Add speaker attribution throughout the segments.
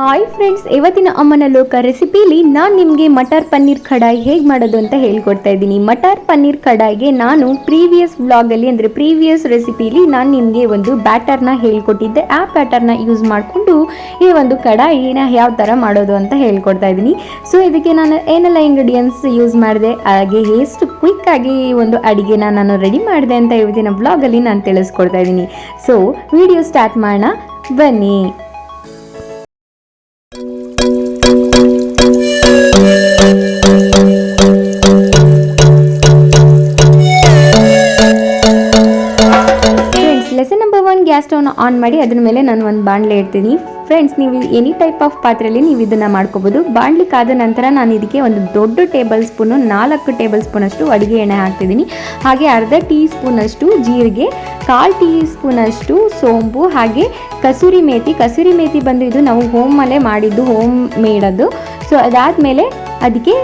Speaker 1: Hi friends, ಇವತ್ತಿನ ಅಮ್ಮನ ಲೋಕ ರೆಸಿಪಿಲಿ ನಾನು ನಿಮಗೆ ಮಟರ್ ಪನ್ನೀರ್ ಕಡಾಯಿ ಹೇಗೆ ಮಾಡೋದು ಅಂತ ಹೇಳ್ಕೊಡ್ತಾ ಇದ್ದೀನಿ. ಮಟರ್ ಪನ್ನೀರ್ ಕಡಾಯಿಗೆ ನಾನು ಪ್ರೀವಿಯಸ್ ವ್ಲಾಗಲ್ಲಿ ಅಂದರೆ ಪ್ರೀವಿಯಸ್ ರೆಸಿಪಿಲಿ ನಾನು ನಿಮಗೆ ಒಂದು ಬ್ಯಾಟರ್ನ ಹೇಳ್ಕೊಟ್ಟಿದ್ದೆ. ಆ ಬ್ಯಾಟರ್ನ ಯೂಸ್ ಮಾಡಿಕೊಂಡು ಈ ಒಂದು ಕಡಾಯಿನ ಯಾವ ಥರ ಮಾಡೋದು ಅಂತ ಹೇಳ್ಕೊಡ್ತಾ ಇದ್ದೀನಿ. ಸೊ ಇದಕ್ಕೆ ನಾನು ಏನೆಲ್ಲ ಇಂಗ್ರೀಡಿಯೆಂಟ್ಸ್ ಯೂಸ್ ಮಾಡಿದೆ, ಹಾಗೆ ಎಷ್ಟು ಕ್ವಿಕ್ಕಾಗಿ ಈ ಒಂದು ಅಡುಗೆನ ನಾನು ರೆಡಿ ಮಾಡಿದೆ ಅಂತ ಇವತ್ತಿನ ವ್ಲಾಗಲ್ಲಿ ನಾನು ತಿಳಿಸ್ಕೊಡ್ತಾ ಇದ್ದೀನಿ. ಸೊ ವಿಡಿಯೋ ಸ್ಟಾರ್ಟ್ ಮಾಡೋಣ ಬನ್ನಿ. ಲೆಸನ್ ನಂಬರ್ 1, ಗ್ಯಾಸ್ ಸ್ಟವ್ನ ಆನ್ ಮಾಡಿ ಅದ್ರ ಮೇಲೆ ನಾನು ಒಂದು ಬಾಣಲೆ ಇಡ್ತೀನಿ. ಫ್ರೆಂಡ್ಸ್, ನೀವು ಎನಿ ಟೈಪ್ ಆಫ್ ಪಾತ್ರೆಯಲ್ಲಿ ನೀವು ಇದನ್ನು ಮಾಡ್ಕೋಬೋದು. ಬಾಣಲಿ ಕಾದ ನಂತರ ನಾನು ಇದಕ್ಕೆ ಒಂದು ದೊಡ್ಡ ಟೇಬಲ್ ಸ್ಪೂನು 4 ಟೇಬಲ್ ಸ್ಪೂನಷ್ಟು ಅಡುಗೆ ಎಣ್ಣೆ ಹಾಕ್ತಿದ್ದೀನಿ. ಹಾಗೆ ಅರ್ಧ ಟೀ ಸ್ಪೂನಷ್ಟು ಜೀರಿಗೆ, 1/4 ಟೀ ಸ್ಪೂನಷ್ಟು ಸೋಂಪು, ಹಾಗೆ ಕಸೂರಿ ಮೇಥಿ ಬಂದು ಇದು ನಾವು ಹೋಮಲ್ಲೇ ಮಾಡಿದ್ದು, ಹೋಮ್ ಮೇಡದ್ದು. ಸೊ ಅದಾದಮೇಲೆ ಅದಕ್ಕೆ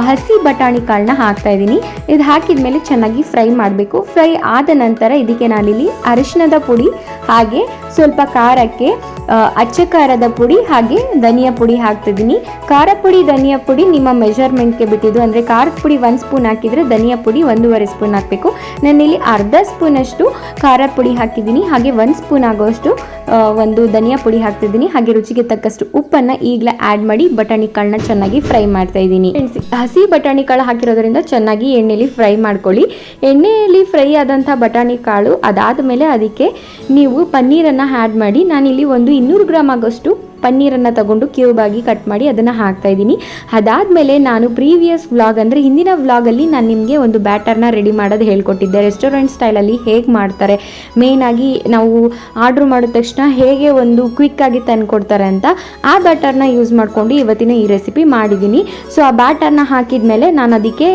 Speaker 1: ಹಸಿ ಬಟಾಣಿ ಕಾಳನ್ನ ಹಾಕ್ತಾ ಇದ್ದೀನಿ. ಇದು ಹಾಕಿದ ಮೇಲೆ ಚೆನ್ನಾಗಿ ಫ್ರೈ ಮಾಡಬೇಕು. ಫ್ರೈ ಆದ ನಂತರ ಇದಕ್ಕೆ ನಾನಿಲ್ಲಿ ಅರಿಶಿಣದ ಪುಡಿ, ಹಾಗೆ ಸ್ವಲ್ಪ ಖಾರಕ್ಕೆ ಅಚ್ಚ ಖಾರದ ಪುಡಿ, ಹಾಗೆ ಧನಿಯಾ ಪುಡಿ ಹಾಕ್ತಿದ್ದೀನಿ. ಖಾರ ಪುಡಿ ಧನಿಯಾ ಪುಡಿ ನಿಮ್ಮ ಮೆಜರ್ಮೆಂಟ್ಗೆ ಬಿಟ್ಟಿದ್ದು, ಅಂದರೆ ಖಾರದ ಪುಡಿ 1 ಸ್ಪೂನ್ ಹಾಕಿದರೆ ಧನಿಯಾ ಪುಡಿ 1.5 ಸ್ಪೂನ್ ಹಾಕಬೇಕು. ನಾನಿಲ್ಲಿ ಅರ್ಧ ಸ್ಪೂನಷ್ಟು ಖಾರ ಪುಡಿ ಹಾಕಿದ್ದೀನಿ, ಹಾಗೆ 1 ಸ್ಪೂನ್ ಆಗೋಷ್ಟು ಒಂದು ಧನಿಯಾ ಪುಡಿ ಹಾಕ್ತಿದ್ದೀನಿ. ಹಾಗೆ ರುಚಿಗೆ ತಕ್ಕಷ್ಟು ಉಪ್ಪನ್ನು ಈಗಲೇ ಆ್ಯಡ್ ಮಾಡಿ ಬಟಾಣಿ ಕಾಳನ್ನ ಚೆನ್ನಾಗಿ ಫ್ರೈ ಮಾಡ್ತಾ ಇದ್ದೀನಿ. ಹಸಿ ಬಟಾಣಿ ಕಾಳು ಹಾಕಿರೋದ್ರಿಂದ ಚೆನ್ನಾಗಿ ಎಣ್ಣೆಯಲ್ಲಿ ಫ್ರೈ ಮಾಡ್ಕೊಳ್ಳಿ. ಎಣ್ಣೆಯಲ್ಲಿ ಫ್ರೈ ಆದಂಥ ಬಟಾಣಿ ಕಾಳು ಅದಾದ ಮೇಲೆ ಅದಕ್ಕೆ ನೀವು ಪನ್ನೀರನ್ನು ಆ್ಯಡ್ ಮಾಡಿ. ನಾನಿಲ್ಲಿ ಒಂದು 200 ಗ್ರಾಮ್ ಆಗೋಷ್ಟು ಪನ್ನೀರನ್ನು ತಗೊಂಡು ಕ್ಯೂಬ್ ಆಗಿ ಕಟ್ ಮಾಡಿ ಅದನ್ನು ಹಾಕ್ತಾ ಇದ್ದೀನಿ. ಅದಾದಮೇಲೆ ನಾನು ಪ್ರೀವಿಯಸ್ ವ್ಲಾಗ್ ಅಂದರೆ ಹಿಂದಿನ ವ್ಲಾಗಲ್ಲಿ ನಾನು ನಿಮಗೆ ಒಂದು ಬ್ಯಾಟರ್ನ ರೆಡಿ ಮಾಡೋದು ಹೇಳ್ಕೊಟ್ಟಿದ್ದೆ. ರೆಸ್ಟೋರೆಂಟ್ ಸ್ಟೈಲಲ್ಲಿ ಹೇಗೆ ಮಾಡ್ತಾರೆ, ಮೇಯ್ನಾಗಿ ನಾವು ಆರ್ಡ್ರ್ ಮಾಡಿದ ತಕ್ಷಣ ಹೇಗೆ ಒಂದು ಕ್ವಿಕ್ಕಾಗಿ ತಂದು ಕೊಡ್ತಾರೆ ಅಂತ ಆ ಬ್ಯಾಟರ್ನ ಯೂಸ್ ಮಾಡಿಕೊಂಡು ಇವತ್ತಿನ ಈ ರೆಸಿಪಿ ಮಾಡಿದ್ದೀನಿ. ಸೊ ಆ ಬ್ಯಾಟರ್ನ ಹಾಕಿದ ಮೇಲೆ ನಾನು ಅದಕ್ಕೆ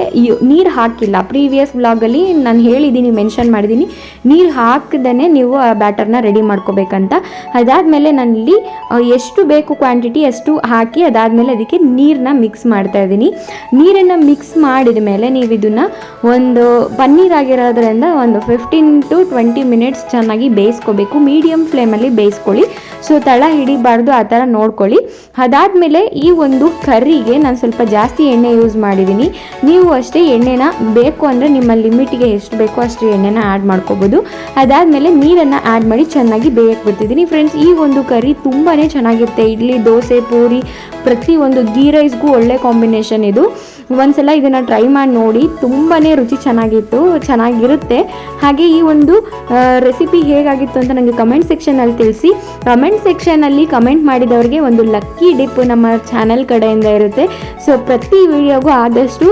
Speaker 1: ನೀರು ಹಾಕಿಲ್ಲ. ಪ್ರೀವಿಯಸ್ ವ್ಲಾಗಲ್ಲಿ ನಾನು ಹೇಳಿದ್ದೀನಿ, ಮೆನ್ಷನ್ ಮಾಡಿದ್ದೀನಿ, ನೀರು ಹಾಕದೇ ನೀವು ಆ ಬ್ಯಾಟರ್ನ ರೆಡಿ ಮಾಡ್ಕೋಬೇಕಂತ. ಅದಾದಮೇಲೆ ನಾನಿಲ್ಲಿ ಎಷ್ಟು ಬೇಕು ಕ್ವಾಂಟಿಟಿ ಅಷ್ಟು ಹಾಕಿ ಅದಾದಮೇಲೆ ಅದಕ್ಕೆ ನೀರನ್ನ ಮಿಕ್ಸ್ ಮಾಡ್ತಾ ಇದ್ದೀನಿ. ನೀರನ್ನು ಮಿಕ್ಸ್ ಮಾಡಿದ ಮೇಲೆ ನೀವು ಇದನ್ನು ಒಂದು ಪನ್ನೀರ್ ಆಗಿರೋದ್ರಿಂದ ಒಂದು 15 to 20 ಮಿನಿಟ್ಸ್ ಚೆನ್ನಾಗಿ ಬೇಯಿಸ್ಕೋಬೇಕು. ಮೀಡಿಯಮ್ ಫ್ಲೇಮಲ್ಲಿ ಬೇಯಿಸ್ಕೊಳ್ಳಿ. ಸೊ ತಳ ಹಿಡಿಬಾರ್ದು, ಆ ಥರ ನೋಡ್ಕೊಳ್ಳಿ. ಅದಾದಮೇಲೆ ಈ ಒಂದು ಕರ್ರಿಗೆ ನಾನು ಸ್ವಲ್ಪ ಜಾಸ್ತಿ ಎಣ್ಣೆ ಯೂಸ್ ಮಾಡಿದ್ದೀನಿ. ನೀವು ಅಷ್ಟೇ ಎಣ್ಣೆನ ಬೇಕು ಅಂದರೆ ನಿಮ್ಮ ಲಿಮಿಟಿಗೆ ಎಷ್ಟು ಬೇಕೋ ಅಷ್ಟು ಎಣ್ಣೆನ ಆ್ಯಡ್ ಮಾಡ್ಕೋಬೋದು. ಅದಾದಮೇಲೆ ನೀರನ್ನು ಆ್ಯಡ್ ಮಾಡಿ ಚೆನ್ನಾಗಿ ಬೇಯಕ್ಕೆ ಬಿಡ್ತಿದ್ದೀನಿ. ಫ್ರೆಂಡ್ಸ್, ಈ ಒಂದು ಕರಿ ತುಂಬಾ ಚೆನ್ನಾಗಿರುತ್ತೆ. ಇಡ್ಲಿ, ದೋಸೆ, ಪೂರಿ, ಪ್ರತಿಯೊಂದು ಗೀ ರೈಸ್ಗೂ ಒಳ್ಳೆ ಕಾಂಬಿನೇಷನ್ ಇದು. ಒಂದ್ಸಲ ಇದನ್ನು ಟ್ರೈ ಮಾಡಿ ನೋಡಿ, ತುಂಬಾ ರುಚಿ ಚೆನ್ನಾಗಿರುತ್ತೆ. ಹಾಗೆ ಈ ಒಂದು ರೆಸಿಪಿ ಹೇಗಾಗಿತ್ತು ಅಂತ ನನಗೆ ಕಮೆಂಟ್ ಸೆಕ್ಷನಲ್ಲಿ ತಿಳಿಸಿ. ಕಮೆಂಟ್ ಸೆಕ್ಷನಲ್ಲಿ ಕಮೆಂಟ್ ಮಾಡಿದವ್ರಿಗೆ ಒಂದು ಲಕ್ಕಿ ಡಿಪ್ ನಮ್ಮ ಚಾನಲ್ ಕಡೆಯಿಂದ ಇರುತ್ತೆ. ಸೊ ಪ್ರತಿ ವಿಡಿಯೋಗೂ ಆದಷ್ಟು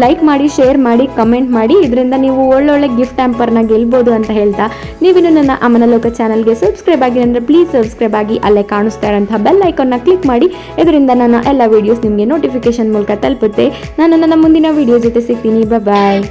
Speaker 1: ಲೈಕ್ ಮಾಡಿ, ಶೇರ್ ಮಾಡಿ, ಕಮೆಂಟ್ ಮಾಡಿ. ಇದರಿಂದ ನೀವು ಒಳ್ಳೊಳ್ಳೆ ಗಿಫ್ಟ್ ಹ್ಯಾಂಪರ್ನ ಗೆಲ್ಬೋದು ಅಂತ ಹೇಳ್ತಾ, ನೀವಿನ್ನು ನನ್ನ ಅಮ್ಮನ ಲೋಕ ಚಾನಲ್ಗೆ ಸಬ್ಸ್ಕ್ರೈಬ್ ಆಗಿ ಅಂದರೆ ಪ್ಲೀಸ್ ಸಬ್ಸ್ಕ್ರೈಬ್ ಆಗಿ, ಅಲ್ಲೇ ಕಾಣಿಸ್ತಾ ಇರೋಂಥ ಬೆಲ್ ಐಕಾನ್ನ ಕ್ಲಿಕ್ ಮಾಡಿ. ಇದರಿಂದ ನನ್ನ ಎಲ್ಲ ವೀಡಿಯೋಸ್ ನಿಮಗೆ ನೋಟಿಫಿಕೇಶನ್ ಮೂಲಕ ತಲುಪುತ್ತೆ. ನಾನು ನನ್ನ ಮುಂದಿನ ವಿಡಿಯೋ ಜೊತೆ ಸಿಗ್ತೀನಿ. ಬಾಯ್.